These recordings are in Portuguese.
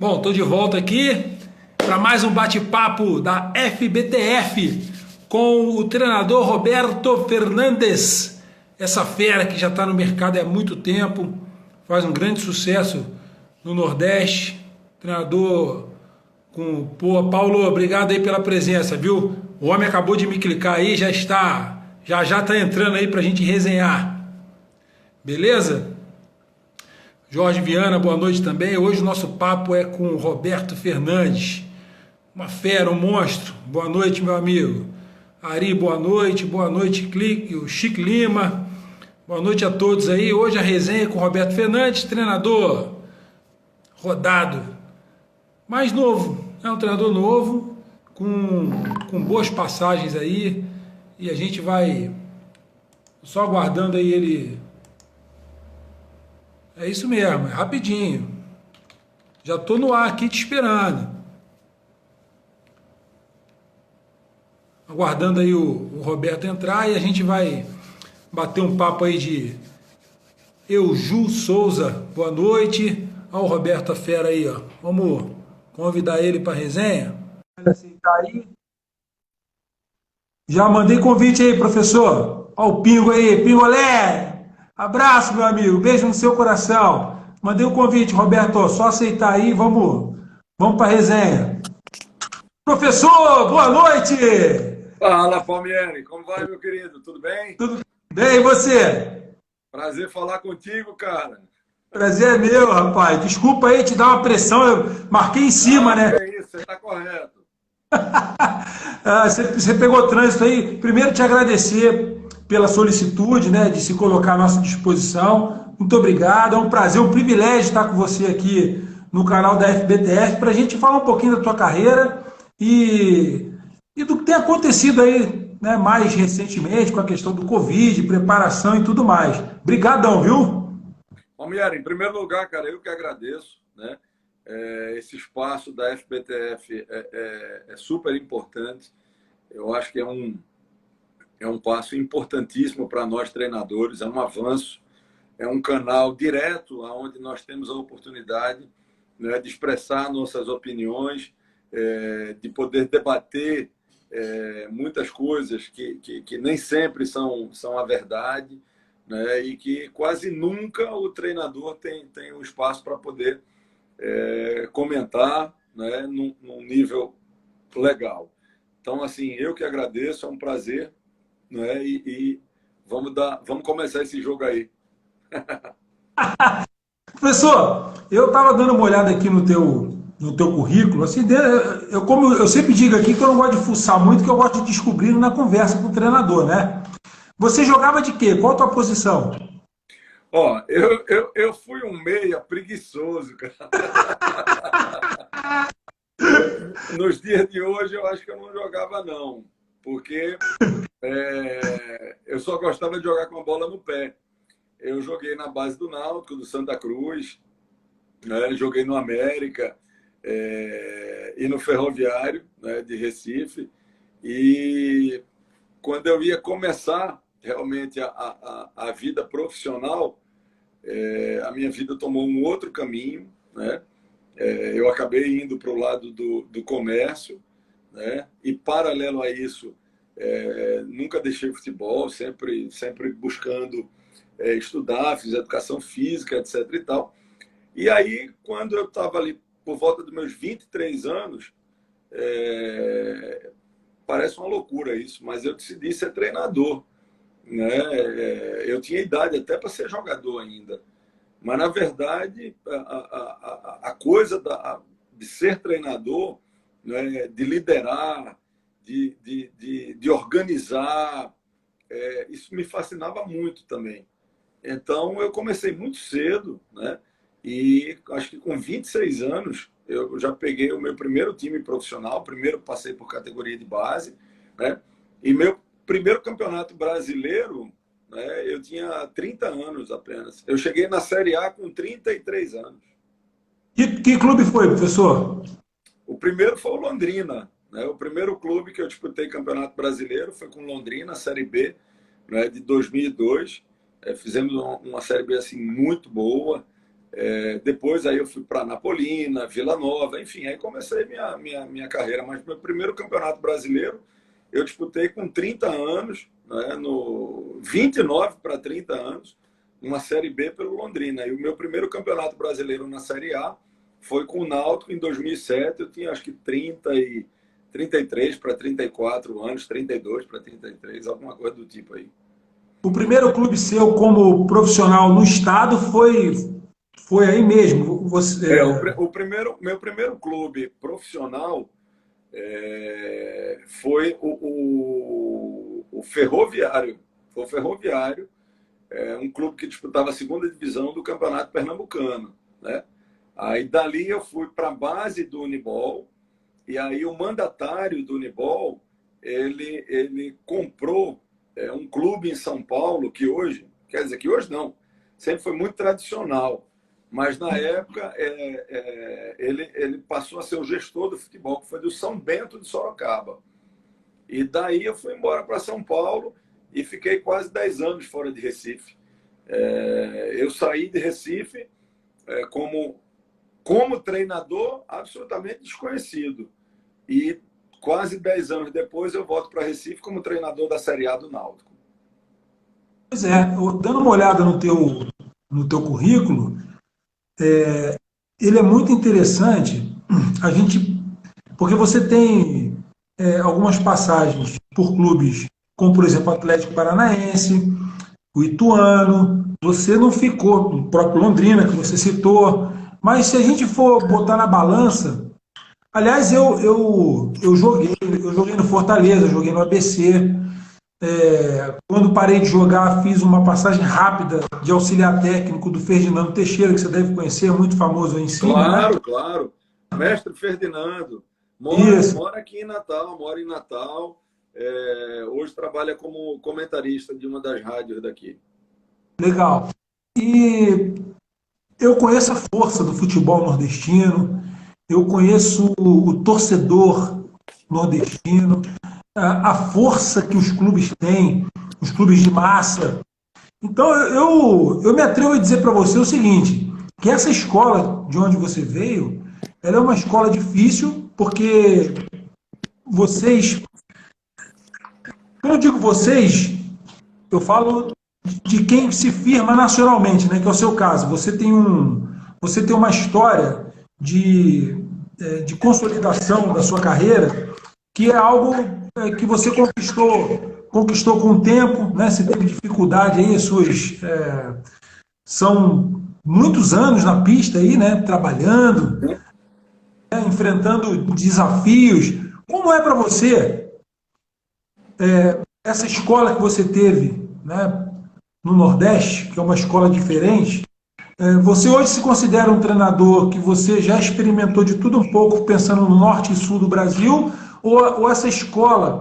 Bom, estou de volta aqui para mais um bate-papo da FBTF com o treinador Roberto Fernandes. Essa fera que já está no mercado há muito tempo, faz um grande sucesso no Nordeste. Treinador com... Pô, Paulo, obrigado aí pela presença, viu? O homem acabou de me clicar aí, já está entrando aí para a gente resenhar. Beleza? Jorge Viana, boa noite também. Hoje o nosso papo é com o Roberto Fernandes, uma fera, um monstro. Boa noite, meu amigo. Ari, boa noite, Clique, o Chico Lima. Boa noite a todos aí. Hoje a resenha é com o Roberto Fernandes, treinador rodado, mais novo. É um treinador novo, com boas passagens aí. E a gente vai só aguardando aí ele... É isso mesmo, é rapidinho. Já estou no ar aqui te esperando. Aguardando aí o Roberto entrar e a gente vai bater um papo aí de Euju Souza. Boa noite. Olha o Roberto a fera aí, ó. Vamos convidar ele para a resenha. Aceitar aí. Já mandei convite aí, professor. Olha o Pingo aí, Pingolé. Abraço, meu amigo. Beijo no seu coração. Mandei o convite, Roberto. Só aceitar aí. Vamos para a resenha. Professor, boa noite. Fala, Palmieri. Como vai, meu querido? Tudo bem? Tudo bem, e você? Prazer falar contigo, cara. Prazer é meu, rapaz. Desculpa aí te dar uma pressão. Eu marquei em cima, né? É isso, você está correto. Você pegou trânsito aí. Primeiro, te agradecer pela solicitude, né, de se colocar à nossa disposição. Muito obrigado. É um prazer, um privilégio estar com você aqui no canal da FBTF para a gente falar um pouquinho da tua carreira e do que tem acontecido aí, né, mais recentemente com a questão do Covid, preparação e tudo mais. Obrigadão, viu? Palmieri, em primeiro lugar, cara, eu que agradeço, né? Esse espaço da FBTF é super importante. Eu acho que é um passo importantíssimo para nós treinadores, é um avanço, é um canal direto onde nós temos a oportunidade, né, de expressar nossas opiniões, de poder debater muitas coisas que nem sempre são a verdade, né, e que quase nunca o treinador tem um espaço para poder comentar, né, num nível legal. Então, assim, eu que agradeço, é um prazer, né? E vamos começar esse jogo aí. Professor, eu estava dando uma olhada aqui no teu currículo, assim, como eu sempre digo aqui que eu não gosto de fuçar muito, que eu gosto de descobrir na conversa com o treinador, né? Você jogava de quê? Qual a tua posição? Ó, eu fui um meia preguiçoso, cara. Nos dias de hoje, eu acho que eu não jogava, não. Porque eu só gostava de jogar com a bola no pé. Eu joguei na base do Náutico, do Santa Cruz, né? Joguei no América e no Ferroviário, né, de Recife. E quando eu ia começar realmente a vida profissional, a minha vida tomou um outro caminho, né? Eu acabei indo para o lado do comércio, né? E paralelo a isso, nunca deixei o futebol, sempre buscando estudar, fiz educação física, etc. e tal. E aí, quando eu estava ali por volta dos meus 23 anos, parece uma loucura isso, mas eu decidi ser treinador, né? Eu tinha idade até para ser jogador ainda. Mas, na verdade, a coisa de ser treinador, né, de liderar, de organizar, isso me fascinava muito também. Então, eu comecei muito cedo, né? E acho que com 26 anos, eu já peguei o meu primeiro time profissional, primeiro passei por categoria de base, né? E meu primeiro campeonato brasileiro, né, eu tinha 30 anos apenas. Eu cheguei na Série A com 33 anos. Que clube foi, professor? O primeiro foi o Londrina, né? O primeiro clube que eu disputei campeonato brasileiro foi com Londrina, Série B, né, de 2002. Fizemos uma Série B assim, muito boa. Depois aí eu fui para Napolina, Vila Nova, enfim, aí comecei minha carreira. Mas meu primeiro campeonato brasileiro eu disputei com 30 anos, né, no 29 para 30 anos, uma Série B pelo Londrina. E o meu primeiro campeonato brasileiro na Série A foi com o Náutico em 2007. Eu tinha acho que 33 para 34 anos, 32 para 33, alguma coisa do tipo aí. O primeiro clube seu como profissional no estado foi aí mesmo? Você, Meu primeiro clube profissional foi o Ferroviário. Foi o Ferroviário, um clube que disputava a segunda divisão do Campeonato Pernambucano, né? Aí dali eu fui para a base do Unibol, e aí o mandatário do Unibol, ele comprou um clube em São Paulo que hoje, quer dizer que hoje não, sempre foi muito tradicional, mas na época ele passou a ser o gestor do futebol, que foi do São Bento de Sorocaba. E daí eu fui embora para São Paulo e fiquei quase 10 anos fora de Recife. Eu saí de Recife como treinador absolutamente desconhecido. E quase 10 anos depois eu volto para Recife como treinador da Série A do Náutico. pois é, dando uma olhada no teu currículo, ele é muito interessante, a gente, porque você tem algumas passagens por clubes, como por exemplo o Atlético Paranaense, o Ituano, você não ficou, no próprio Londrina, que você citou, mas se a gente for botar na balança, aliás, eu joguei no Fortaleza, joguei no ABC, quando parei de jogar, fiz uma passagem rápida de auxiliar técnico do Ferdinando Teixeira, que você deve conhecer, é muito famoso aí em cima, né? Claro, claro. Mestre Ferdinando. Isso, Mora aqui em Natal, mora em Natal. Hoje trabalha como comentarista de uma das rádios daqui. legal. E eu conheço a força do futebol nordestino, eu conheço o torcedor nordestino, a força que os clubes têm, os clubes de massa. Então, eu me atrevo a dizer para você o seguinte, que essa escola de onde você veio, ela é uma escola difícil, porque vocês, quando eu digo vocês, eu falo de quem se firma nacionalmente, né, que é o seu caso. Você tem uma história de consolidação da sua carreira, que é algo que você conquistou com o tempo, né? Você teve dificuldade aí, são muitos anos na pista aí, né? Trabalhando, né? Enfrentando desafios. Como é para você essa escola que você teve, né? No Nordeste, que é uma escola diferente? Você hoje se considera um treinador que você já experimentou de tudo um pouco, pensando no norte e sul do Brasil, ou essa escola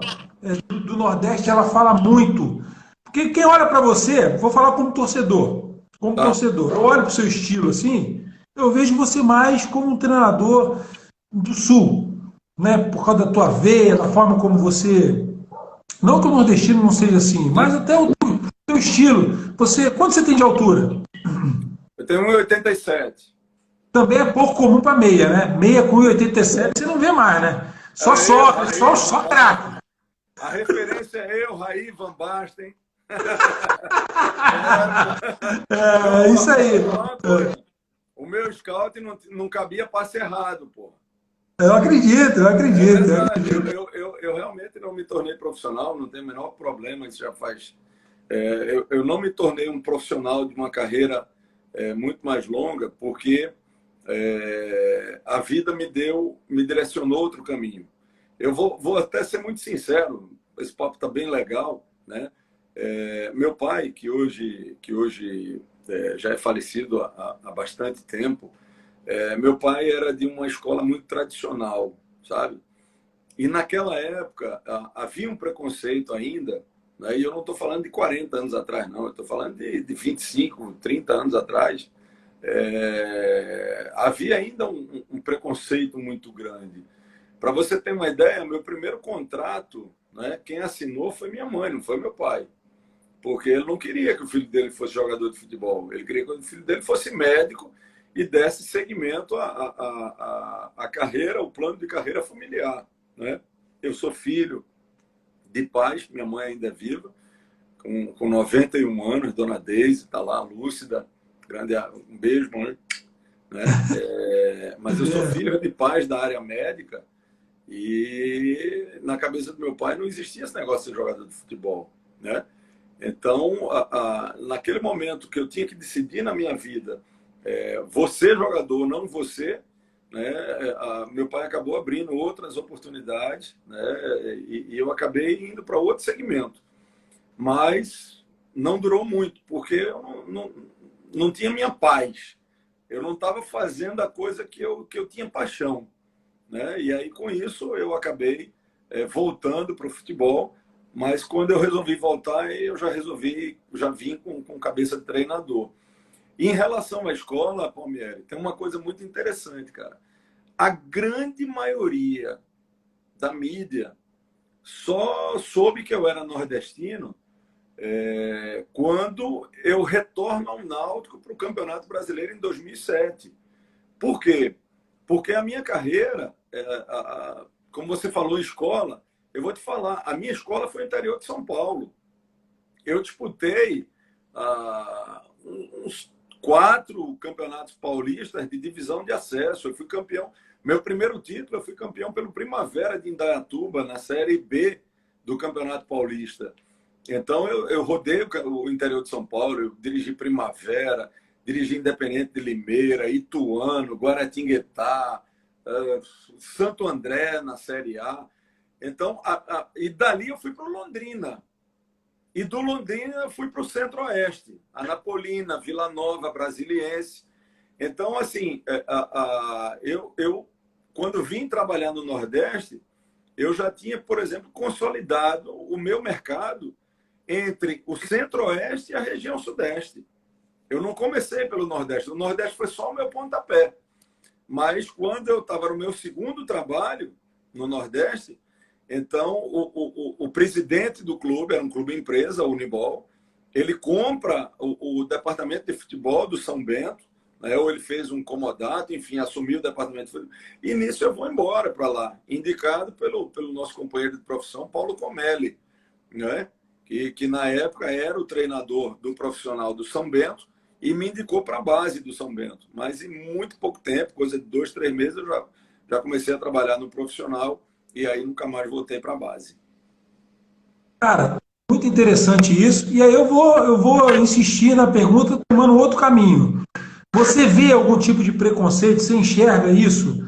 do Nordeste, ela fala muito? Porque quem olha para você, vou falar como Tá? torcedor, eu olho para o seu estilo assim, eu vejo você mais como um treinador do sul, né? Por causa da tua veia, da forma como você... Não que o nordestino não seja assim, mas até o teu estilo. Quanto você tem de altura? Eu tenho 1,87. Também é pouco comum para meia, né? Meia com 1,87 você não vê mais, né? Só sobra, só craque. A referência é eu, Raí, Van Basten. É isso aí. O meu scout não cabia passe errado, pô. Eu acredito, eu É acredito. verdade. Eu realmente não me tornei profissional, não tem o menor problema, isso já faz. Eu não me tornei um profissional de uma carreira muito mais longa, porque a vida me direcionou outro caminho. Eu vou até ser muito sincero, esse papo está bem legal, né? Meu pai, que hoje já é falecido há bastante tempo, meu pai era de uma escola muito tradicional, sabe? E naquela época havia um preconceito ainda, né? E eu não estou falando de 40 anos atrás, não, eu estou falando de 25, 30 anos atrás. Havia ainda um preconceito muito grande. Para você ter uma ideia, meu primeiro contrato, né, quem assinou foi minha mãe, não foi meu pai. Porque ele não queria que o filho dele fosse jogador de futebol. Ele queria que o filho dele fosse médico e desse seguimento à carreira, ao plano de carreira familiar, né? Eu sou filho de pais, minha mãe ainda é viva, com 91 anos, dona Deise, está lá, lúcida, grande, um beijo, mãe. Né? Mas eu sou filho de pais da área médica e na cabeça do meu pai não existia esse negócio de ser jogador de futebol, né? Então, naquele momento que eu tinha que decidir na minha vida, você jogador, não você, né? Meu pai acabou abrindo outras oportunidades, né? E eu acabei indo para outro segmento. Mas não durou muito, porque eu não tinha minha paz. Eu não estava fazendo a coisa que eu tinha paixão, né? E aí, com isso, eu acabei voltando para o futebol. Mas quando eu resolvi voltar, eu já vim com cabeça de treinador. E em relação à escola, Palmieri, tem uma coisa muito interessante, cara. A grande maioria da mídia só soube que eu era nordestino quando eu retorno ao Náutico para o Campeonato Brasileiro em 2007. Por quê? Porque a minha carreira, como você falou, escola, eu vou te falar, a minha escola foi no interior de São Paulo. Eu disputei uns 4 campeonatos paulistas de divisão de acesso. Eu fui campeão. Meu primeiro título, eu fui campeão pelo Primavera de Indaiatuba, na Série B do Campeonato Paulista. Então, eu rodei o interior de São Paulo, eu dirigi Primavera, dirigi Independente de Limeira, Ituano, Guaratinguetá, Santo André na Série A. Então, e dali eu fui para o Londrina. E do Londrina eu fui para o Centro-Oeste, Anapolina, Vila Nova, Brasiliense. Então, assim, eu quando vim trabalhar no Nordeste, eu já tinha, por exemplo, consolidado o meu mercado entre o Centro-Oeste e a região Sudeste. Eu não comecei pelo Nordeste. O Nordeste foi só o meu pontapé. Mas quando eu estava no meu segundo trabalho no Nordeste, então o presidente do clube, era um clube empresa, o Unibol, ele compra o departamento de futebol do São Bento, né? Ou ele fez um comodato, enfim, assumiu o departamento de futebol. E nisso eu vou embora para lá, indicado pelo nosso companheiro de profissão, Paulo Comelli, né? Que na época era o treinador do profissional do São Bento e me indicou para a base do São Bento. Mas em muito pouco tempo, coisa de 2, 3 meses, eu já comecei a trabalhar no profissional e aí nunca mais voltei para a base. Cara, muito interessante isso. E aí eu vou insistir na pergunta tomando outro caminho. Você vê algum tipo de preconceito? Você enxerga isso?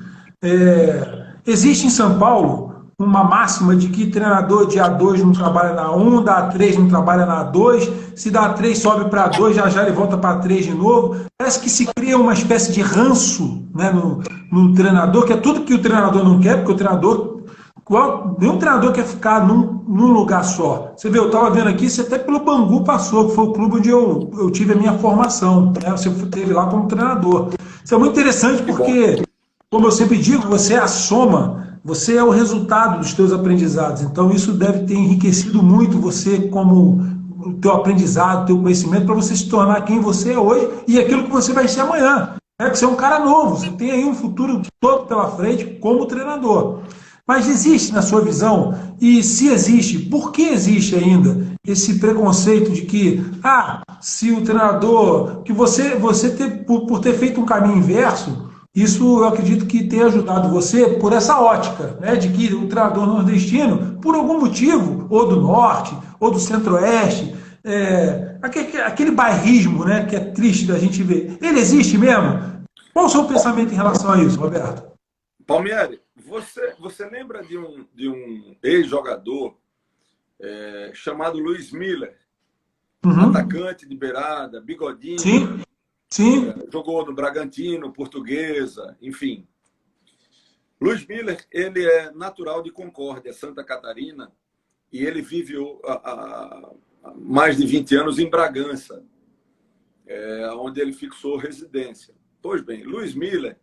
Existe em São Paulo uma máxima de que treinador de A2 não trabalha na A1, da A3 não trabalha na A2, se da A3 sobe para A2, já ele volta para A3 de novo. Parece que se cria uma espécie de ranço, né, no treinador, que é tudo que o treinador não quer, porque o treinador. Nenhum treinador quer ficar num lugar só. Você vê, eu estava vendo aqui, você até pelo Bangu passou, que foi o clube onde eu tive a minha formação. Né? Você esteve lá como treinador. Isso é muito interessante porque, como eu sempre digo, você é a soma, você é o resultado dos teus aprendizados. Então, isso deve ter enriquecido muito você como o teu aprendizado, o teu conhecimento, para você se tornar quem você é hoje e aquilo que você vai ser amanhã. Né? Que você é um cara novo, você tem aí um futuro todo pela frente como treinador. Mas existe na sua visão, e se existe, por que existe ainda esse preconceito de que, se o treinador, que por ter feito um caminho inverso, isso eu acredito que tenha ajudado você por essa ótica, né, de que o treinador nordestino, por algum motivo, ou do norte, ou do centro-oeste, aquele bairrismo, né, que é triste da gente ver, ele existe mesmo? Qual o seu pensamento em relação a isso, Roberto? Palmieri, você lembra de um ex-jogador chamado Luiz Miller, atacante de beirada, bigodinho, sim, sim. Jogou no Bragantino, Portuguesa, enfim. Luiz Miller, ele é natural de Concórdia, Santa Catarina, e ele vive há mais de 20 anos em Bragança, onde ele fixou residência. Pois bem, Luiz Miller,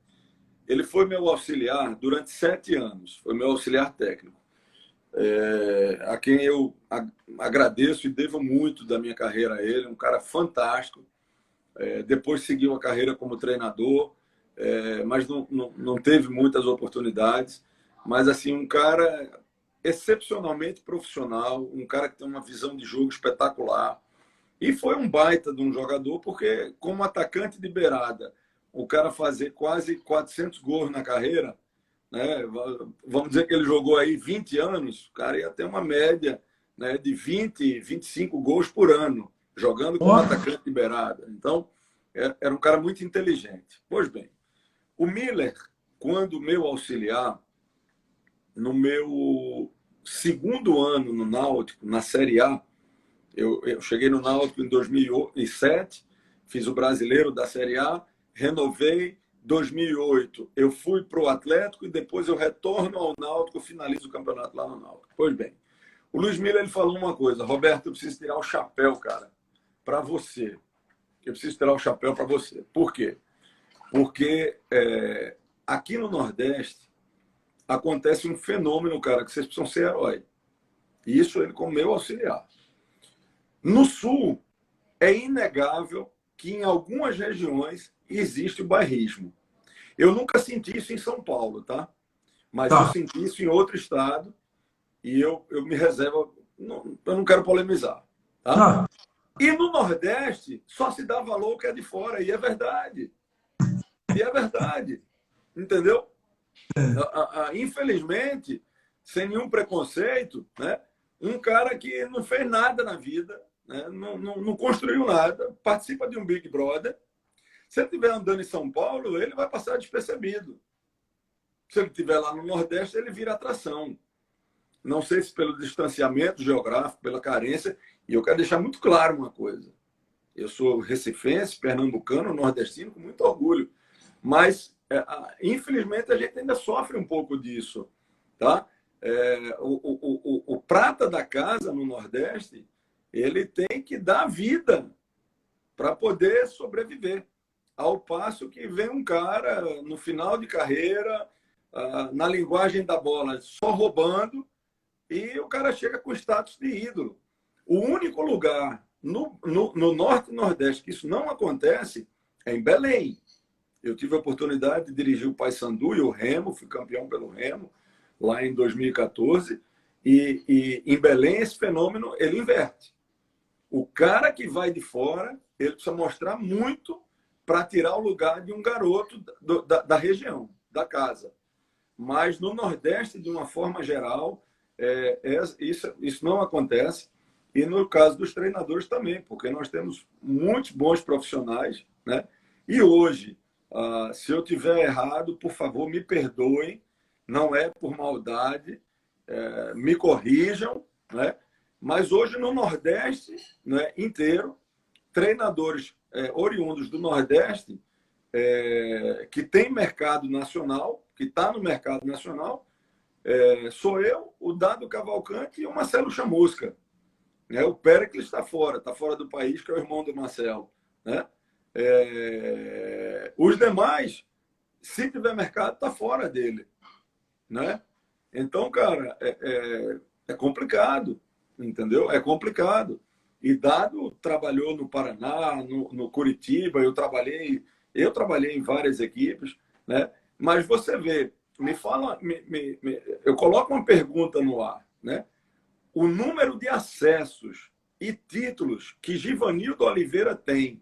ele foi meu auxiliar durante 7 anos, foi meu auxiliar técnico, a quem eu agradeço e devo muito da minha carreira a ele, um cara fantástico. Depois seguiu a carreira como treinador, mas não teve muitas oportunidades. Mas, assim, um cara excepcionalmente profissional, um cara que tem uma visão de jogo espetacular. E foi um baita de um jogador, porque como atacante de beirada, o cara fazer quase 400 gols na carreira, né? Vamos dizer que ele jogou aí 20 anos, o cara ia ter uma média, né, de 20, 25 gols por ano, jogando como atacante de beirada. Então, era um cara muito inteligente. Pois bem, o Miller, quando meu auxiliar, no meu segundo ano no Náutico, na Série A, eu cheguei no Náutico em 2007, fiz o Brasileiro da Série A, renovei. 2008 eu fui para o Atlético e depois eu retorno ao Náutico, finalizo o campeonato lá no Náutico. Pois bem, o Luiz Miller ele falou uma coisa: Roberto, eu preciso tirar o chapéu, cara, para você. Eu preciso tirar o chapéu para você. Por quê? Porque aqui no Nordeste acontece um fenômeno, cara, que vocês precisam ser herói. E isso ele como meu auxiliar. No Sul, é inegável que em algumas regiões existe o bairrismo. Eu nunca senti isso em São Paulo, tá? Mas eu senti isso em outro estado e eu me reservo, eu não quero polemizar, tá? E no Nordeste só se dá valor que é de fora, e é verdade. E é verdade, entendeu? Infelizmente, sem nenhum preconceito, né? Um cara que não fez nada na vida, né? Não construiu nada, participa de um Big Brother. Se ele estiver andando em São Paulo, ele vai passar despercebido. Se ele estiver lá no Nordeste, ele vira atração. Não sei se pelo distanciamento geográfico, pela carência, e eu quero deixar muito claro uma coisa. Eu sou recifense, pernambucano, nordestino, com muito orgulho. Mas, infelizmente, a gente ainda sofre um pouco disso. Tá? O prata da casa no Nordeste, ele tem que dar vida para poder sobreviver. Ao passo que vem um cara no final de carreira, na linguagem da bola, só roubando, e o cara chega com status de ídolo. O único lugar no Norte e Nordeste que isso não acontece é em Belém. Eu tive a oportunidade de dirigir o Paysandu e o Remo, fui campeão pelo Remo, lá em 2014, e em Belém esse fenômeno ele inverte. O cara que vai de fora, ele precisa mostrar muito para tirar o lugar de um garoto da região, da casa. Mas no Nordeste, de uma forma geral, isso não acontece. E no caso dos treinadores também, porque nós temos muitos bons profissionais, né? E hoje, se eu tiver errado, por favor, me perdoem, não é por maldade, me corrijam, né? Mas hoje no Nordeste, né, inteiro, treinadores oriundos do Nordeste, que tem mercado nacional, que está no mercado nacional, sou eu, o Dado Cavalcante e o Marcelo Chamusca. O Péricles está fora do país, que é o irmão do Marcelo. Né? Os demais, se tiver mercado, está fora dele. Né? Então, cara, é complicado, entendeu? É complicado. E Dado trabalhou no Paraná, no Curitiba, eu trabalhei em várias equipes, né? Mas você vê, me fala, eu coloco uma pergunta no ar, né? O número de acessos e títulos que Givanildo Oliveira tem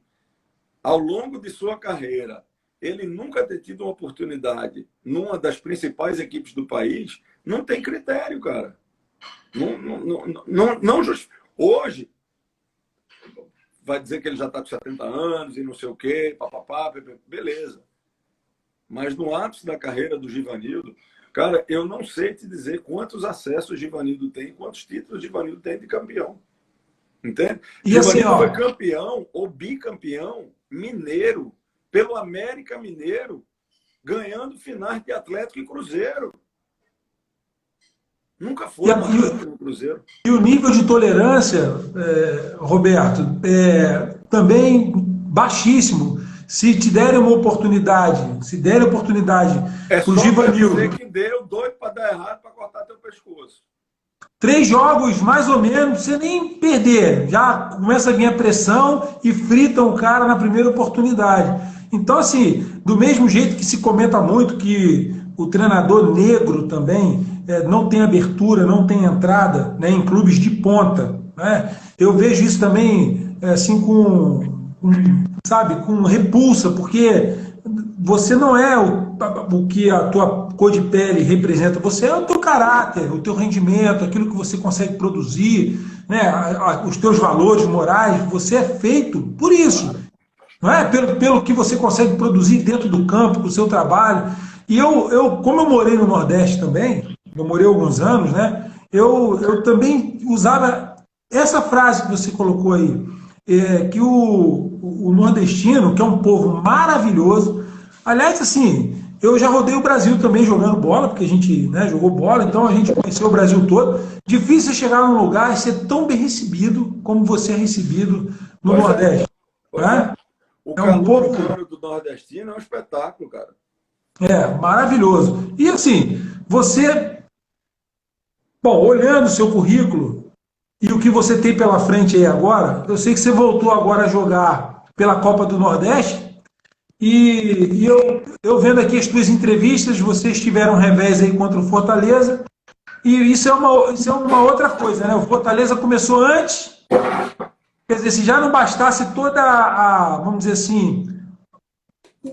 ao longo de sua carreira, ele nunca ter tido uma oportunidade numa das principais equipes do país, não tem critério, cara. Não hoje vai dizer que ele já está com 70 anos e não sei o quê, papapá, beleza. Mas no ápice da carreira do Givanildo, cara, eu não sei te dizer quantos acessos o Givanildo tem, quantos títulos o Givanildo tem de campeão. Entende? E Givanildo assim, foi campeão ou bicampeão mineiro, pelo América Mineiro, ganhando finais de Atlético e Cruzeiro. Nunca foi no Cruzeiro. E o nível de tolerância, Roberto, também baixíssimo. Se te derem uma oportunidade, se derem oportunidade para o Givanildo. É só dizer que deu doido para dar errado para cortar teu pescoço. 3 jogos, mais ou menos, você nem perder. Já começa a vir a pressão e fritam o cara na primeira oportunidade. Então, assim, do mesmo jeito que se comenta muito que o treinador negro também não tem abertura, não tem entrada, né, em clubes de ponta, né? Eu vejo isso também assim sabe, com repulsa, porque você não é o que a tua cor de pele representa, você é o teu caráter, o teu rendimento, aquilo que você consegue produzir, né, os teus valores morais, você é feito por isso, não é? Pelo que você consegue produzir dentro do campo, do seu trabalho. E como eu morei no Nordeste também, eu morei alguns anos, né? Eu também usava essa frase que você colocou aí, que o nordestino, que é um povo maravilhoso, aliás, assim, eu já rodei o Brasil também jogando bola, porque a gente, né, jogou bola, então a gente conheceu o Brasil todo. Difícil chegar num lugar e ser tão bem recebido como você é recebido no Pois é, Nordeste. pois é. Né? O É um calor povo humano do nordestino é um espetáculo, cara. maravilhoso. E assim, você, bom, olhando o seu currículo e o que você tem pela frente aí agora, eu sei que você voltou agora a jogar pela Copa do Nordeste. E eu vendo aqui as tuas entrevistas, vocês tiveram um revés aí contra o Fortaleza. E isso é uma outra coisa, né? O Fortaleza começou antes, quer dizer, se já não bastasse toda vamos dizer assim,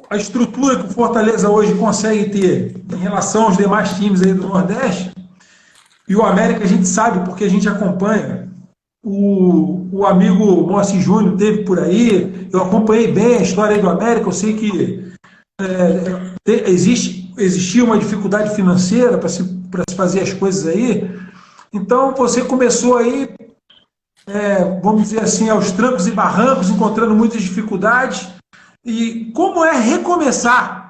a estrutura que o Fortaleza hoje consegue ter em relação aos demais times aí do Nordeste, e o América a gente sabe porque a gente acompanha. O amigo Moacir Júnior teve por aí, eu acompanhei bem a história aí do América, eu sei que existia uma dificuldade financeira para se fazer as coisas aí. Então você começou aí, vamos dizer assim, aos trancos e barrancos, encontrando muitas dificuldades. E como é recomeçar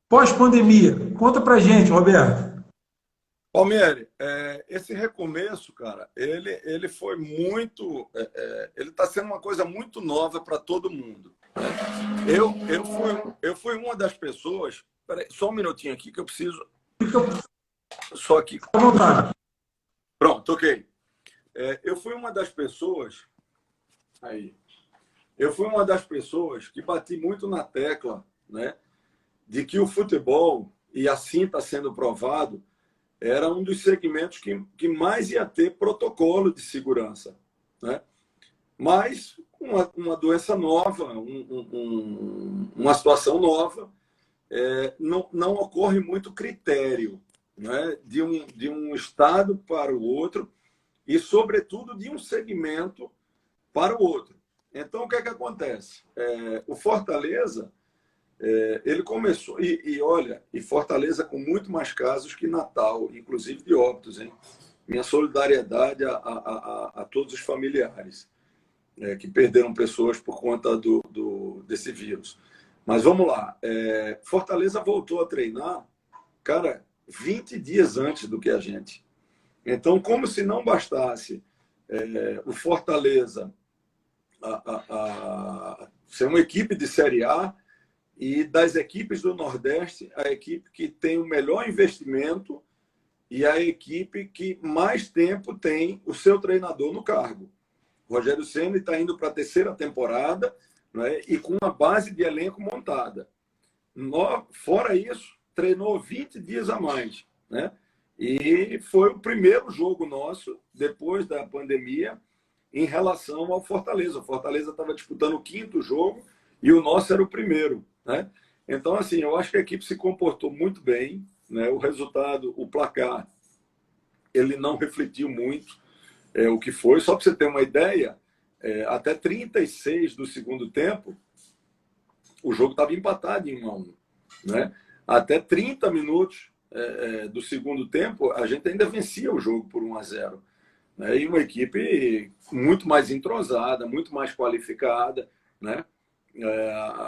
pós-pandemia? Conta pra gente, Roberto. Palmieri, esse recomeço, cara, ele foi muito. Ele está sendo uma coisa muito nova para todo mundo. Né? Eu fui uma das pessoas. Peraí, só um minutinho aqui que eu preciso. Fica Só aqui. à vontade. Pronto, ok. Eu fui uma das pessoas. Aí. Eu fui uma das pessoas que bati muito na tecla, né, de que o futebol, e assim está sendo provado, era um dos segmentos que mais ia ter protocolo de segurança. Né? Mas uma doença nova, uma situação nova, não ocorre muito critério, né? de um estado para o outro e, sobretudo, de um segmento para o outro. Então, o que é que acontece? O Fortaleza, ele começou... olha, e Fortaleza com muito mais casos que Natal, inclusive de óbitos, hein? Minha solidariedade a todos os familiares que perderam pessoas por conta desse vírus. Mas vamos lá. Fortaleza voltou a treinar, cara, 20 dias antes do que a gente. Então, como se não bastasse o Fortaleza ser uma equipe de Série A, e das equipes do Nordeste, a equipe que tem o melhor investimento e a equipe que mais tempo tem o seu treinador no cargo. O Rogério Ceni está indo para a 3ª temporada, né, e com uma base de elenco montada. Fora isso, treinou 20 dias a mais. Né? E foi o primeiro jogo nosso, depois da pandemia, em relação ao Fortaleza. O Fortaleza estava disputando o 5º jogo e o nosso era o primeiro. Né? Então, assim, eu acho que a equipe se comportou muito bem. Né? O resultado, o placar, ele não refletiu muito o que foi. Só para você ter uma ideia, até 36 do segundo tempo, o jogo estava empatado em 1-1. Né? Até 30 minutos do segundo tempo, a gente ainda vencia o jogo por 1-0. Né? E uma equipe muito mais entrosada, muito mais qualificada. Né?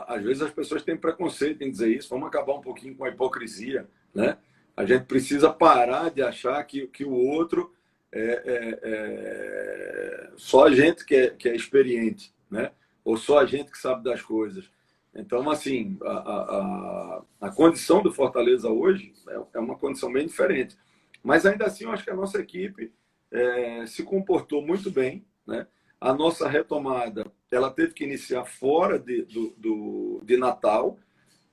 Às vezes as pessoas têm preconceito em dizer isso. Vamos acabar um pouquinho com a hipocrisia. Né? A gente precisa parar de achar que o outro só a gente que é experiente, né? Ou só a gente que sabe das coisas. Então, assim, a condição do Fortaleza hoje é uma condição bem diferente. Mas ainda assim, eu acho que a nossa equipe se comportou muito bem, né? A nossa retomada, ela teve que iniciar fora de Natal.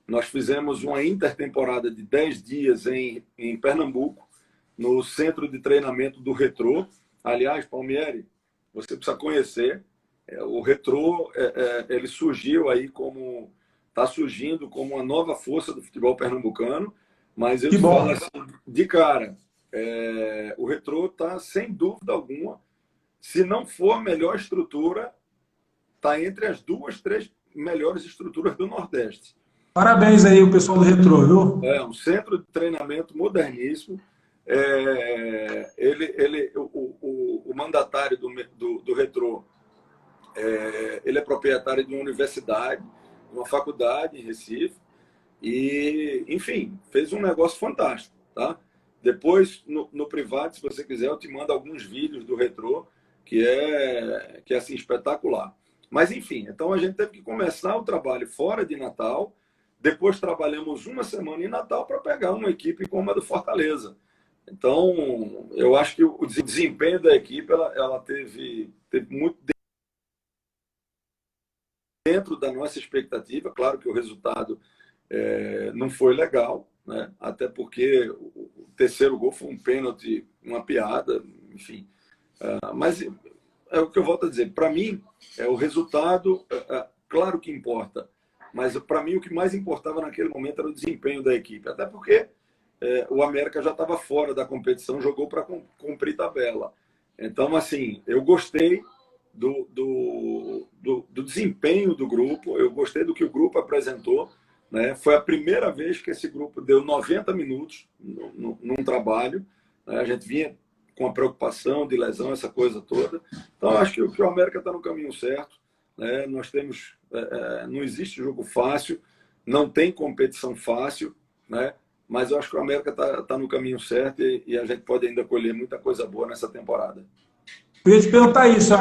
Nós fizemos uma intertemporada de 10 dias em Pernambuco, no centro de treinamento do Retrô. Aliás, Palmieri, você precisa conhecer. O Retrô, ele surgiu aí como... Está surgindo como uma nova força do futebol pernambucano, mas eu te falo assim, de cara, o Retrô está, sem dúvida alguma, se não for a melhor estrutura, está entre as 2, 3 melhores estruturas do Nordeste. Parabéns aí o pessoal do Retrô, viu? É um centro de treinamento moderníssimo. O mandatário do Retrô, ele é proprietário de uma universidade, uma faculdade em Recife, e, enfim, fez um negócio fantástico, tá? Depois, no privado, se você quiser, eu te mando alguns vídeos do Retrô, que é assim, espetacular. Mas, enfim, então a gente teve que começar o trabalho fora de Natal, depois trabalhamos uma semana em Natal para pegar uma equipe como a do Fortaleza. Então, eu acho que o desempenho da equipe, ela teve muito dentro da nossa expectativa. Claro que o resultado não foi legal, né? Até porque o terceiro gol foi um pênalti, uma piada, enfim. Mas é o que eu volto a dizer. Para mim, o resultado, claro que importa, mas para mim o que mais importava naquele momento era o desempenho da equipe. Até porque o América já estava fora da competição, jogou para cumprir tabela. Então, assim, eu gostei do desempenho do grupo, eu gostei do que o grupo apresentou, né? Foi a primeira vez que esse grupo deu 90 minutos num trabalho, né? A gente vinha com a preocupação de lesão, essa coisa toda. Então, acho que o América está no caminho certo, né? Nós temos... não existe jogo fácil, não tem competição fácil, né? Mas eu acho que o América está no caminho certo e a gente pode ainda colher muita coisa boa nessa temporada. Eu ia te perguntar isso.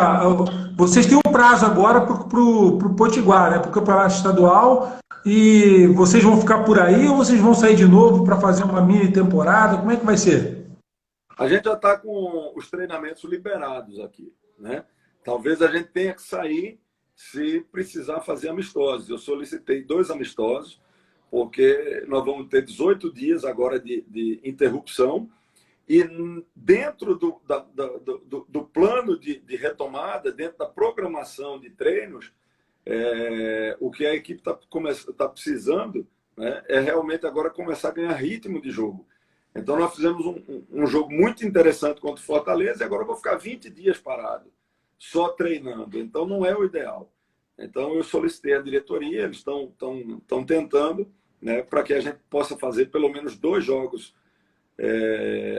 Vocês têm um prazo agora para o Potiguar, né? Para o Campeonato Estadual, e vocês vão ficar por aí ou vocês vão sair de novo para fazer uma mini temporada? Como é que vai ser? A gente já está com os treinamentos liberados aqui, né? Talvez a gente tenha que sair se precisar fazer amistosos. Eu solicitei 2 amistosos, porque nós vamos ter 18 dias agora de interrupção. E dentro do plano de retomada, dentro da programação de treinos, o que a equipe tá precisando, né, é realmente agora começar a ganhar ritmo de jogo. Então, nós fizemos um jogo muito interessante contra o Fortaleza e agora eu vou ficar 20 dias parado, só treinando. Então, não é o ideal. Então, eu solicitei a diretoria, eles estão tentando, né, para que a gente possa fazer pelo menos 2 jogos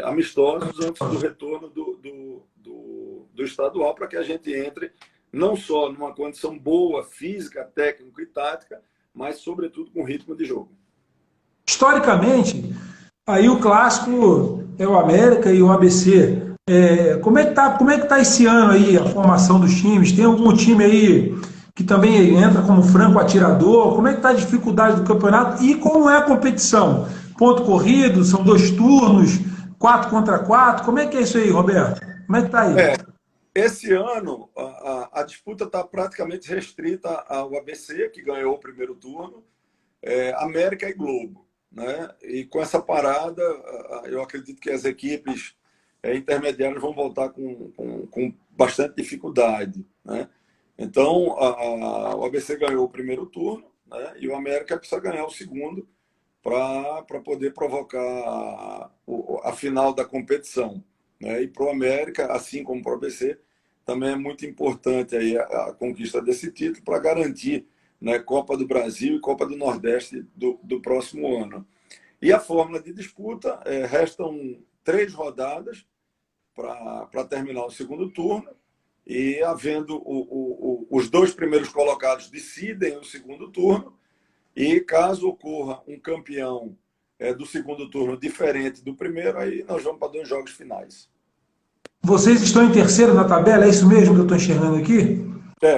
amistosos antes do retorno do estadual, para que a gente entre não só numa condição boa, física, técnica e tática, mas, sobretudo, com ritmo de jogo. Historicamente, aí o clássico é o América e o ABC. Como é que tá esse ano aí a formação dos times? Tem algum time aí que também entra como franco atirador? Como é que está a dificuldade do campeonato e como é a competição? Ponto corrido, são 2 turnos, 4 contra 4. Como é que é isso aí, Roberto? Como é que está aí? Esse ano, a disputa está praticamente restrita ao ABC, que ganhou o primeiro turno, América e Globo, né? E com essa parada, eu acredito que as equipes intermediárias vão voltar com bastante dificuldade, né? Então, o ABC ganhou o primeiro turno, né? E o América precisa ganhar o segundo para poder provocar a final da competição, né? E para o América, assim como para o ABC, também é muito importante aí a conquista desse título para garantir, né, Copa do Brasil e Copa do Nordeste do próximo ano. E a fórmula de disputa, restam 3 rodadas para terminar o segundo turno, e havendo os 2 primeiros colocados decidem o segundo turno, e caso ocorra um campeão do segundo turno diferente do primeiro, aí nós vamos para 2 jogos finais. Vocês estão em terceiro na tabela, é isso mesmo que eu estou enxergando aqui?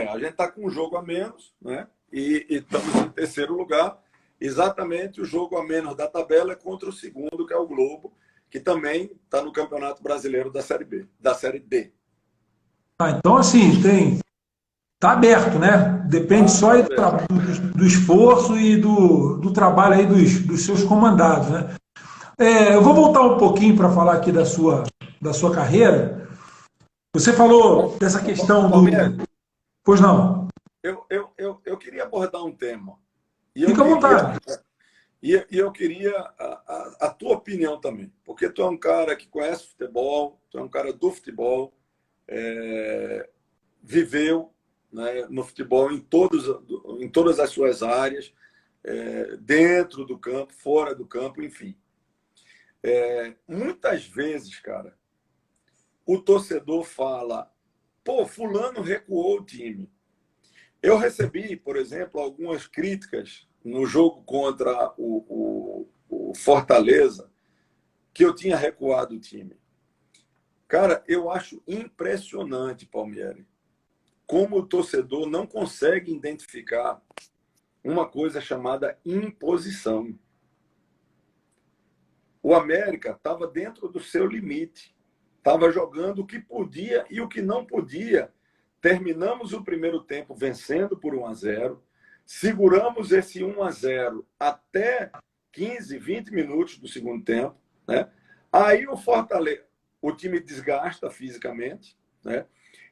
A gente está com um jogo a menos, né? E estamos em terceiro lugar. Exatamente o jogo a menos da tabela é contra o segundo, que é o Globo, que também está no Campeonato Brasileiro da Série B, da Série D. Então, assim, tá aberto, né? Depende só aí do esforço e do trabalho aí dos seus comandados, né? Eu vou voltar um pouquinho para falar aqui da sua carreira. Você falou dessa questão do... Pois não. Eu queria abordar um tema. Fica à vontade. E eu queria a tua opinião também, porque tu é um cara que conhece futebol, tu é um cara do futebol, viveu, né, no futebol em todas as suas áreas, dentro do campo, fora do campo, enfim. Muitas vezes, cara, o torcedor fala, pô, fulano recuou o time. Eu recebi, por exemplo, algumas críticas no jogo contra o Fortaleza, que eu tinha recuado o time. Cara, eu acho impressionante, Palmieri, como o torcedor não consegue identificar uma coisa chamada imposição. O América estava dentro do seu limite, estava jogando o que podia e o que não podia. Terminamos o primeiro tempo vencendo por 1-0, seguramos esse 1-0 até 15, 20 minutos do segundo tempo, né? Aí o Fortaleza, o time desgasta fisicamente, né?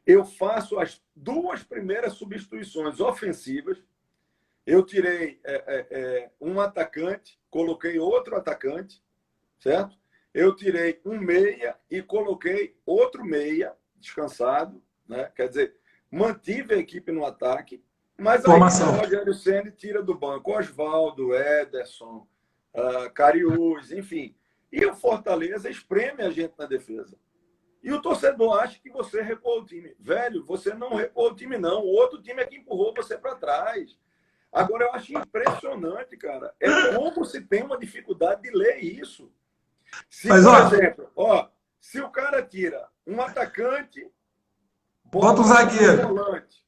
Eu faço as 2 primeiras substituições ofensivas. Eu tirei um atacante, coloquei outro atacante, certo? Eu tirei um meia e coloquei outro meia descansado, né? Quer dizer, mantive a equipe no ataque, mas aí o Rogério Ceni tira do banco Osvaldo, Ederson, Cariús, enfim. E o Fortaleza espreme a gente na defesa. E o torcedor acha que você recuou o time. Velho, você não recuou o time, não. O outro time é que empurrou você para trás. Agora, eu acho impressionante, cara. É como se tem uma dificuldade de ler isso. Se, por exemplo, se o cara tira um atacante, bota um zagueiro. Volante,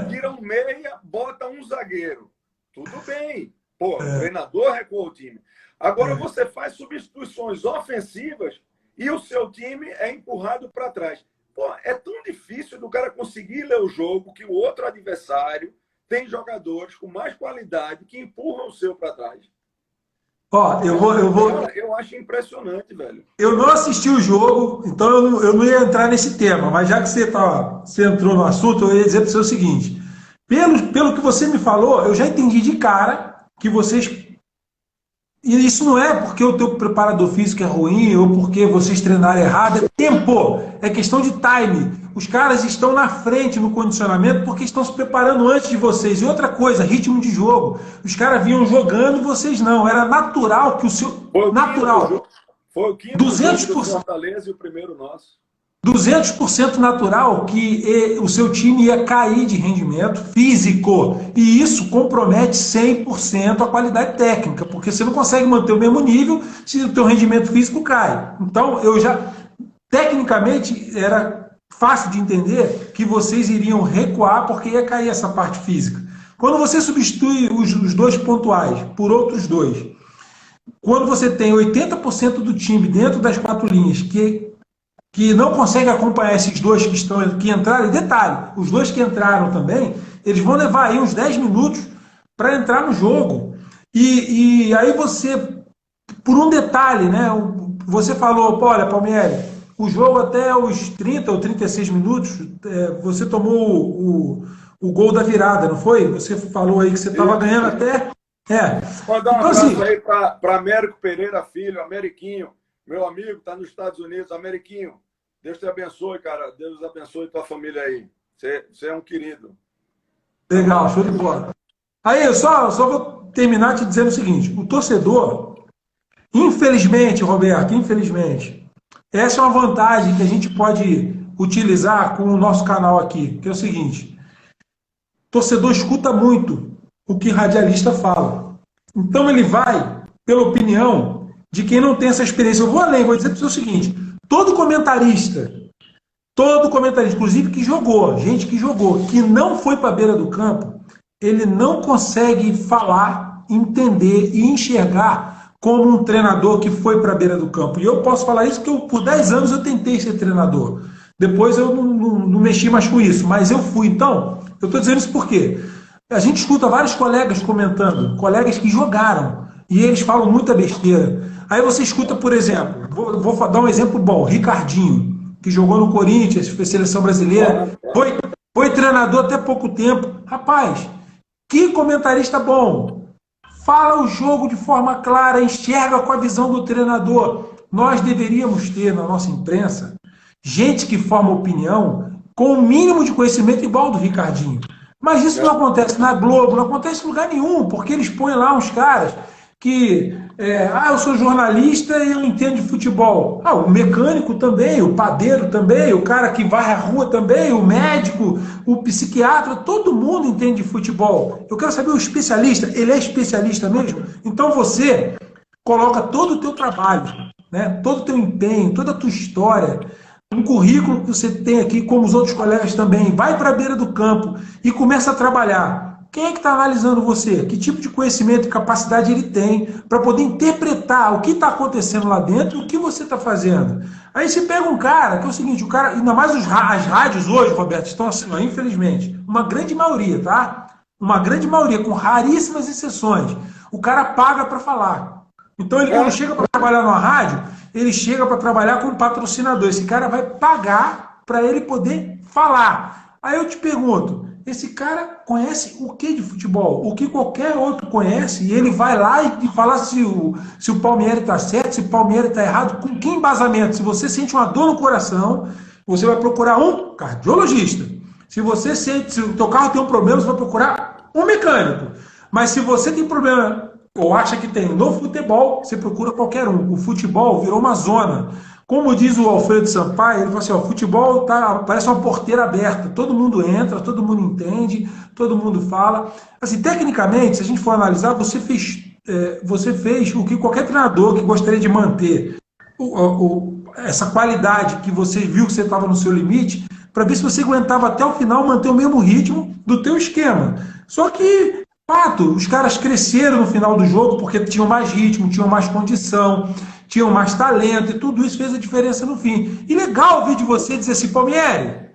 tira um meia, bota um zagueiro. Tudo bem. Pô, o treinador recuou o time. Agora você faz substituições ofensivas e o seu time é empurrado para trás. Pô, é tão difícil do cara conseguir ler o jogo que o outro adversário tem jogadores com mais qualidade que empurram o seu para trás. Eu acho impressionante, velho. Eu não assisti o jogo, então eu não ia entrar nesse tema, mas já que você entrou no assunto, eu ia dizer para você o seguinte: pelo que você me falou, eu já entendi de cara que vocês... E isso não é porque o teu preparador físico é ruim ou porque vocês treinaram errado, é tempo, é questão de time. Os caras estão na frente no condicionamento porque estão se preparando antes de vocês. E outra coisa, ritmo de jogo. Os caras vinham jogando, vocês não. Era natural que o seu... Foi o quinto 200% do Fortaleza e o primeiro nosso. 200% natural que o seu time ia cair de rendimento físico. E isso compromete 100% a qualidade técnica, porque você não consegue manter o mesmo nível se o teu rendimento físico cai. Então, tecnicamente, era fácil de entender que vocês iriam recuar porque ia cair essa parte física. Quando você substitui os 2 pontuais por outros 2, quando você tem 80% do time dentro das 4 linhas que não consegue acompanhar esses 2 que entraram, e detalhe, os 2 que entraram também, eles vão levar aí uns 10 minutos para entrar no jogo. E aí você, por um detalhe, né, você falou, olha, Palmieri, o jogo até os 30 ou 36 minutos, você tomou o gol da virada, não foi? Você falou aí que você estava ganhando até... Mandar um abraço aí para Américo Pereira Filho, Ameriquinho, meu amigo, está nos Estados Unidos. Ameriquinho, Deus te abençoe, cara. Deus abençoe tua família aí. Você é um querido. Legal, show de bola. Aí, eu só vou terminar te dizendo o seguinte: o torcedor, infelizmente, Roberto, infelizmente, essa é uma vantagem que a gente pode utilizar com o nosso canal aqui, que é o seguinte: o torcedor escuta muito o que radialista fala. Então ele vai pela opinião de quem não tem essa experiência. Eu vou além, vou dizer para você o seguinte: todo comentarista, inclusive que jogou, gente que jogou, que não foi para a beira do campo, ele não consegue falar, entender e enxergar como um treinador que foi para a beira do campo. E eu posso falar isso porque por 10 anos eu tentei ser treinador. Depois eu não mexi mais com isso, mas eu fui. Então, eu estou dizendo isso porque a gente escuta vários colegas comentando, colegas que jogaram, e eles falam muita besteira. Aí você escuta, por exemplo, vou dar um exemplo bom, Ricardinho, que jogou no Corinthians, foi seleção brasileira, foi treinador até pouco tempo. Rapaz, que comentarista bom! Fala o jogo de forma clara, enxerga com a visão do treinador. Nós deveríamos ter na nossa imprensa gente que forma opinião com o mínimo de conhecimento igual ao do Ricardinho. Mas isso não acontece na Globo, não acontece em lugar nenhum, porque eles põem lá uns caras que, eu sou jornalista e eu entendo de futebol. Ah, o mecânico também, o padeiro também, o cara que varre a rua também, o médico, o psiquiatra, todo mundo entende de futebol. Eu quero saber o especialista, ele é especialista mesmo? Então você coloca todo o teu trabalho, né, todo o teu empenho, toda a tua história, um currículo que você tem aqui, como os outros colegas também, vai para a beira do campo e começa a trabalhar. Quem é que está analisando você? Que tipo de conhecimento e capacidade ele tem para poder interpretar o que está acontecendo lá dentro e o que você está fazendo? Aí você pega um cara, que é o seguinte, o cara, ainda mais as rádios hoje, Roberto, estão assim, ó, infelizmente, uma grande maioria, tá? Uma grande maioria, com raríssimas exceções. O cara paga para falar. Então ele quando chega para trabalhar numa rádio, ele chega para trabalhar com um patrocinador. Esse cara vai pagar para ele poder falar. Aí eu te pergunto, esse cara conhece o que de futebol? O que qualquer outro conhece, e ele vai lá e fala se o Palmeiras está certo, se o Palmeiras está errado, com que embasamento? Se você sente uma dor no coração, você vai procurar um cardiologista. Se você sente, se o teu carro tem um problema, você vai procurar um mecânico. Mas se você tem problema ou acha que tem no futebol, você procura qualquer um. O futebol virou uma zona. Como diz o Alfredo Sampaio, ele fala assim, o futebol parece uma porteira aberta. Todo mundo entra, todo mundo entende, todo mundo fala. Assim, tecnicamente, se a gente for analisar, você fez o que qualquer treinador que gostaria de manter essa qualidade que você viu que você estava no seu limite, para ver se você aguentava até o final manter o mesmo ritmo do teu esquema. Só que, fato, os caras cresceram no final do jogo porque tinham mais ritmo, tinham mais condição, tinham mais talento e tudo isso fez a diferença no fim. E legal ouvir de você dizer assim, Palmieri,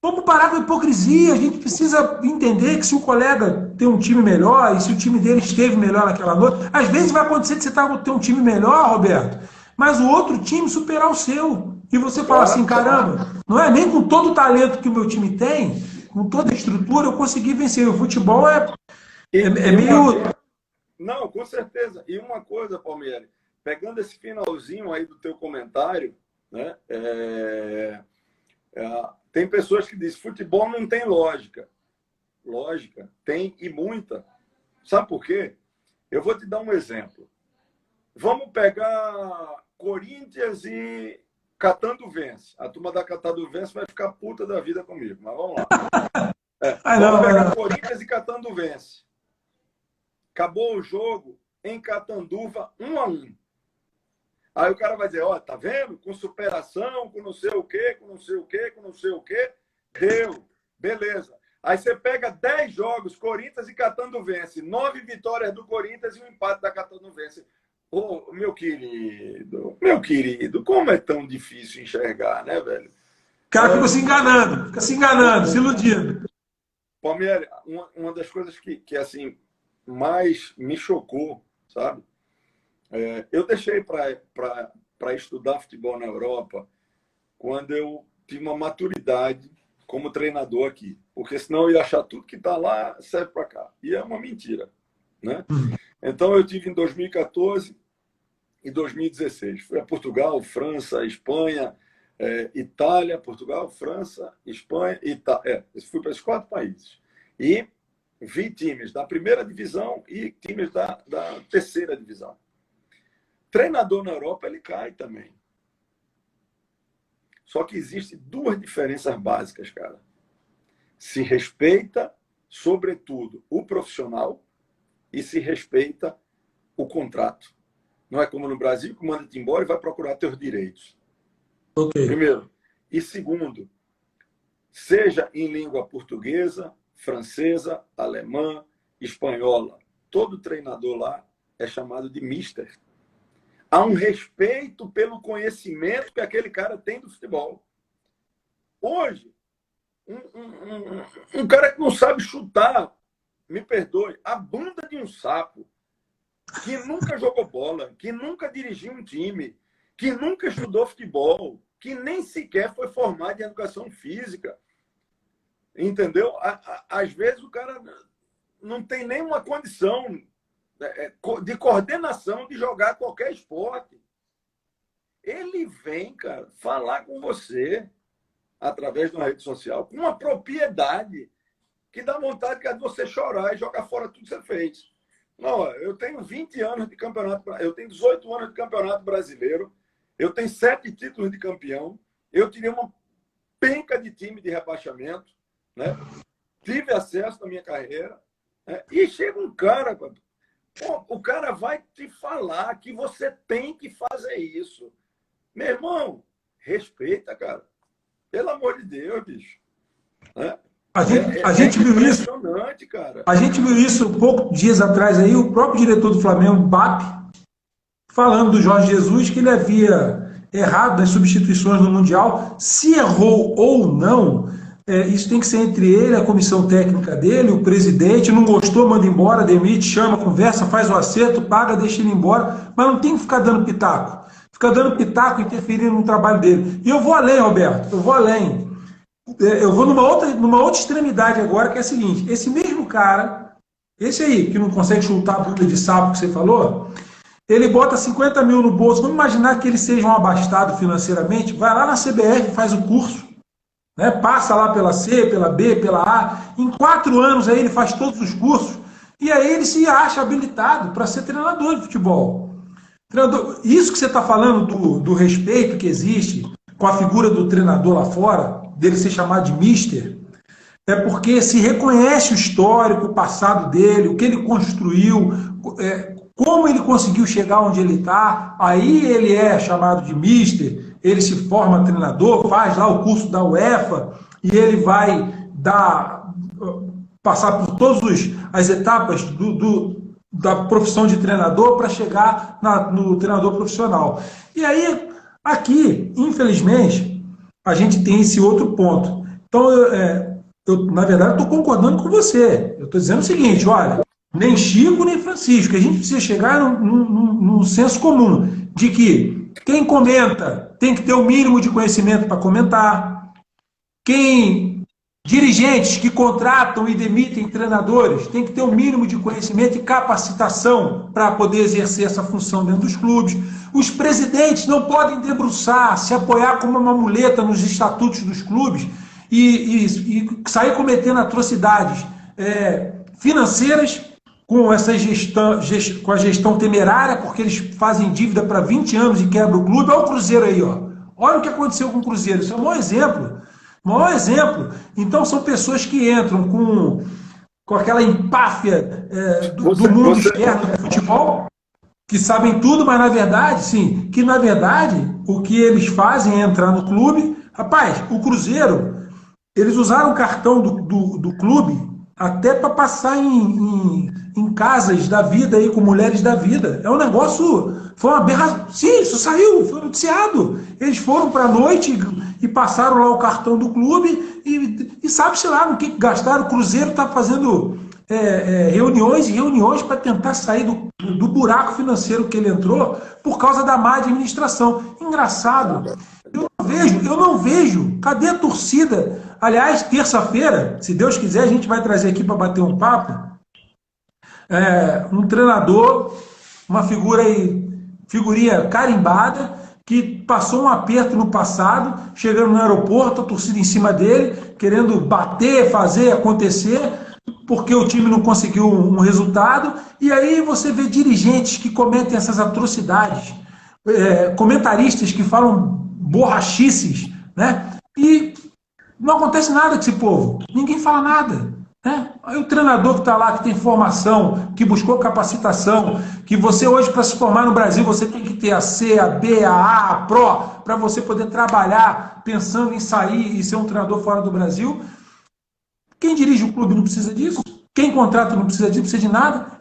vamos parar com a hipocrisia, a gente precisa entender que se o colega tem um time melhor e se o time dele esteve melhor naquela noite, às vezes vai acontecer que você ter um time melhor, Roberto, mas o outro time superar o seu. E você fala assim, caramba, não é nem com todo o talento que o meu time tem, com toda a estrutura, eu consegui vencer. O futebol é meio... Não, com certeza. E uma coisa, Palmeiras, pegando esse finalzinho aí do teu comentário, né? Tem pessoas que dizem futebol não tem lógica. Lógica, tem e muita. Sabe por quê? Eu vou te dar um exemplo. Vamos pegar Corinthians e Catanduvense. A turma da Catanduvense vai ficar puta da vida comigo, mas vamos lá. Vamos pegar Corinthians e Catanduvense. Acabou o jogo em Catanduva, 1-1. Aí o cara vai dizer, ó, tá vendo? Com superação, com não sei o quê, com não sei o quê, com não sei o quê. Deu. Beleza. Aí você pega 10 jogos, Corinthians e Catanduvense. 9 vitórias do Corinthians e um empate da Catanduvense. Ô, meu querido, como é tão difícil enxergar, né, velho? O cara fica se enganando, se iludindo. Palmeiras, uma das coisas que assim, mais me chocou, sabe? Eu deixei para estudar futebol na Europa quando eu tive uma maturidade como treinador aqui. Porque senão eu ia achar tudo que está lá serve para cá. E é uma mentira, né? Então eu tive em 2014 e 2016. Fui a Portugal, França, Espanha, Itália, Portugal, França, Espanha, Itália. Fui para esses 4 países. E vi times da primeira divisão e times da terceira divisão. Treinador na Europa, ele cai também. Só que existem 2 diferenças básicas, cara. Se respeita, sobretudo, o profissional e se respeita o contrato. Não é como no Brasil, que manda-te embora e vai procurar teus direitos. Okay. Primeiro. E segundo, seja em língua portuguesa, francesa, alemã, espanhola. Todo treinador lá é chamado de mister. há um respeito pelo conhecimento que aquele cara tem do futebol. Hoje, um cara que não sabe chutar, me perdoe, a bunda de um sapo, que nunca jogou bola, que nunca dirigiu um time, que nunca estudou futebol, que nem sequer foi formado em educação física, entendeu? Às vezes o cara não tem nenhuma condição de coordenação de jogar qualquer esporte. Ele vem, cara, falar com você através de uma rede social com uma propriedade que dá vontade de você chorar e jogar fora tudo que você fez. Não, eu tenho 20 anos de campeonato, eu tenho 18 anos de campeonato brasileiro, eu tenho 7 títulos de campeão, eu tirei uma penca de time de rebaixamento, né? Tive acesso na minha carreira, né? E chega um cara, o cara vai te falar que você tem que fazer isso. Meu irmão, respeita, cara. Pelo amor de Deus, bicho. Né? A gente viu isso. Cara. A gente viu isso poucos dias atrás aí, o próprio diretor do Flamengo, BAP, falando do Jorge Jesus, que ele havia errado nas substituições no Mundial. Se errou ou não, isso tem que ser entre ele, a comissão técnica dele, o presidente. Não gostou, manda embora, demite, chama, conversa, faz o acerto, paga, deixa ele embora. Mas não tem que ficar dando pitaco. Ficar dando pitaco, interferindo no trabalho dele. E eu vou além, Roberto, eu vou além. Eu vou numa outra extremidade agora, que é a seguinte: esse mesmo cara, esse aí, que não consegue chutar a bunda de sapo que você falou, ele bota 50 mil no bolso. Vamos imaginar que ele seja um abastado financeiramente, vai lá na CBF, faz o curso, né? Passa lá pela C, pela B, pela A. Em 4 anos aí ele faz todos os cursos, e aí ele se acha habilitado para ser treinador de futebol. Isso que você está falando do respeito que existe com a figura do treinador lá fora, dele ser chamado de mister, é porque se reconhece o histórico, o passado dele, o que ele construiu, como ele conseguiu chegar onde ele está. Aí ele é chamado de mister, ele se forma treinador, faz lá o curso da UEFA e ele vai passar por todas as etapas da profissão de treinador para chegar no treinador profissional. E aí, aqui, infelizmente, a gente tem esse outro ponto. Então, na verdade, estou concordando com você. Eu estou dizendo o seguinte: olha, nem Chico, nem Francisco. A gente precisa chegar num senso comum de que quem comenta tem que ter o mínimo de conhecimento para comentar. Dirigentes que contratam e demitem treinadores têm que ter o mínimo de conhecimento e capacitação para poder exercer essa função dentro dos clubes. Os presidentes não podem debruçar, se apoiar como uma muleta nos estatutos dos clubes e sair cometendo atrocidades financeiras com com a gestão temerária, porque eles fazem dívida para 20 anos e quebram o clube. Olha o Cruzeiro aí, ó. Olha o que aconteceu com o Cruzeiro. Isso é um maior exemplo. Maior exemplo. Então, são pessoas que entram com aquela empáfia do mundo externo do futebol, que sabem tudo, mas na verdade, sim, que na verdade o que eles fazem é entrar no clube. Rapaz, o Cruzeiro, eles usaram o cartão do clube até para passar em casas da vida aí, com mulheres da vida. É um negócio, foi uma aberração. Sim, isso saiu, foi noticiado. Eles foram para a noite e passaram lá o cartão do clube e sabe-se lá no que gastaram. O Cruzeiro está fazendo reuniões e reuniões para tentar sair do buraco financeiro que ele entrou por causa da má administração. Engraçado. Eu não vejo. Cadê a torcida? Aliás, terça-feira, se Deus quiser, a gente vai trazer aqui para bater um papo um treinador, uma figurinha carimbada, que passou um aperto no passado, chegando no aeroporto, a torcida em cima dele, querendo bater, fazer acontecer, porque o time não conseguiu um resultado. E aí você vê dirigentes que cometem essas atrocidades, comentaristas que falam borrachices, né? E não acontece nada com esse povo, ninguém fala nada, né? Aí o treinador que está lá, que tem formação, que buscou capacitação, que você hoje, para se formar no Brasil, você tem que ter a C, a B, a A, a Pro, para você poder trabalhar pensando em sair e ser um treinador fora do Brasil. Quem dirige o clube não precisa disso, quem contrata não precisa disso, não precisa de nada.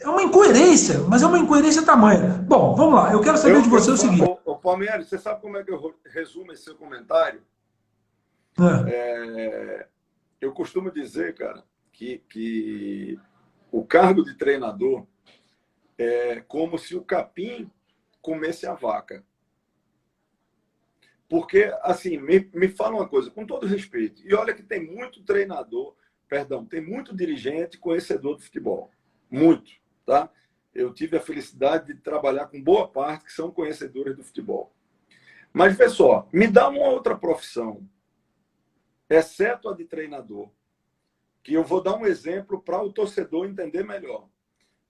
É uma incoerência, mas é uma incoerência tamanha. Bom, vamos lá. Eu quero saber de você o seguinte. Ô, Palmeiras, você sabe como é que eu resumo esse seu comentário? Eu costumo dizer, cara, que o cargo de treinador é como se o capim comesse a vaca. Porque, assim, me fala uma coisa, com todo respeito, e olha que tem muito treinador, perdão, tem muito dirigente conhecedor do futebol. Muito, tá? Eu tive a felicidade de trabalhar com boa parte que são conhecedores do futebol. Mas, vê só, me dá uma outra profissão, exceto a de treinador, que eu vou dar um exemplo para o torcedor entender melhor.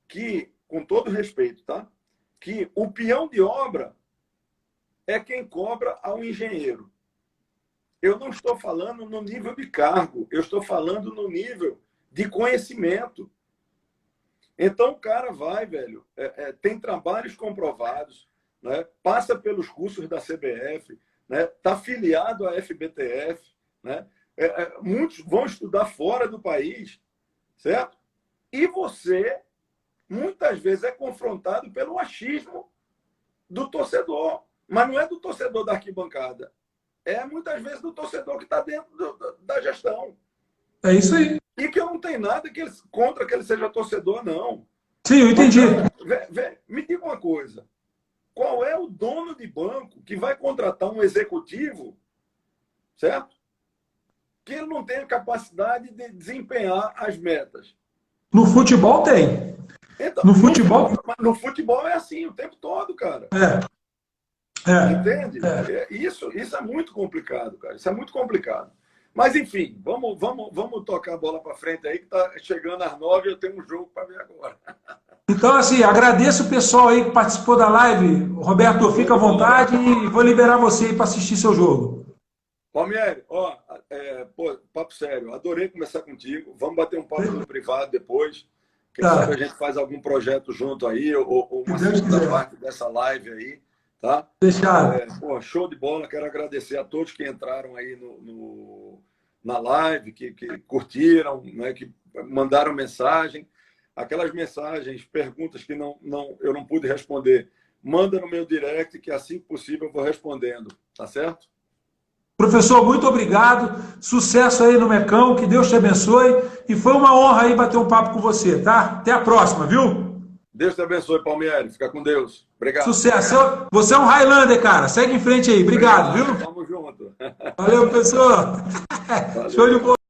Que, com todo respeito, tá? Que o peão de obra é quem cobra ao engenheiro. Eu não estou falando no nível de cargo, eu estou falando no nível de conhecimento. Então o cara vai, velho, tem trabalhos comprovados, né? Passa pelos cursos da CBF, né? Tá filiado à FBTF, né? Muitos vão estudar fora do país, certo? E você, muitas vezes, é confrontado pelo achismo do torcedor. Mas não é do torcedor da arquibancada. É, muitas vezes, do torcedor que está dentro da gestão. É isso aí. E que eu não tenho nada contra que ele seja torcedor, não. Sim, eu entendi. Mas, me diga uma coisa. Qual é o dono de banco que vai contratar um executivo, certo? Que ele não tem a capacidade de desempenhar as metas? No futebol tem. Então, no futebol é assim o tempo todo, cara. Entende? Isso é muito complicado, cara. Isso é muito complicado. Mas, enfim, vamos tocar a bola para frente aí, que tá chegando às 9 e eu tenho um jogo para ver agora. Então, assim, agradeço o pessoal aí que participou da live. Roberto, fica à vontade e vou liberar você para assistir seu jogo. Palmieri, papo sério, adorei conversar contigo. Vamos bater um papo no privado depois. Quem sabe a gente faz algum projeto junto aí, ou uma segunda parte dessa live aí. Tá? Fechado. Show de bola. Quero agradecer a todos que entraram aí na live, que curtiram, né, que mandaram mensagem. Aquelas mensagens, perguntas que eu não pude responder, manda no meu direct, que assim que possível eu vou respondendo. Tá certo? Professor, muito obrigado. Sucesso aí no Mecão. Que Deus te abençoe. E foi uma honra aí bater um papo com você, tá? Até a próxima, viu? Deus te abençoe, Palmieri. Fica com Deus. Obrigado. Sucesso. Você é um Highlander, cara. Segue em frente aí. Obrigado, viu? Tamo junto. Valeu, professor. Show de bola.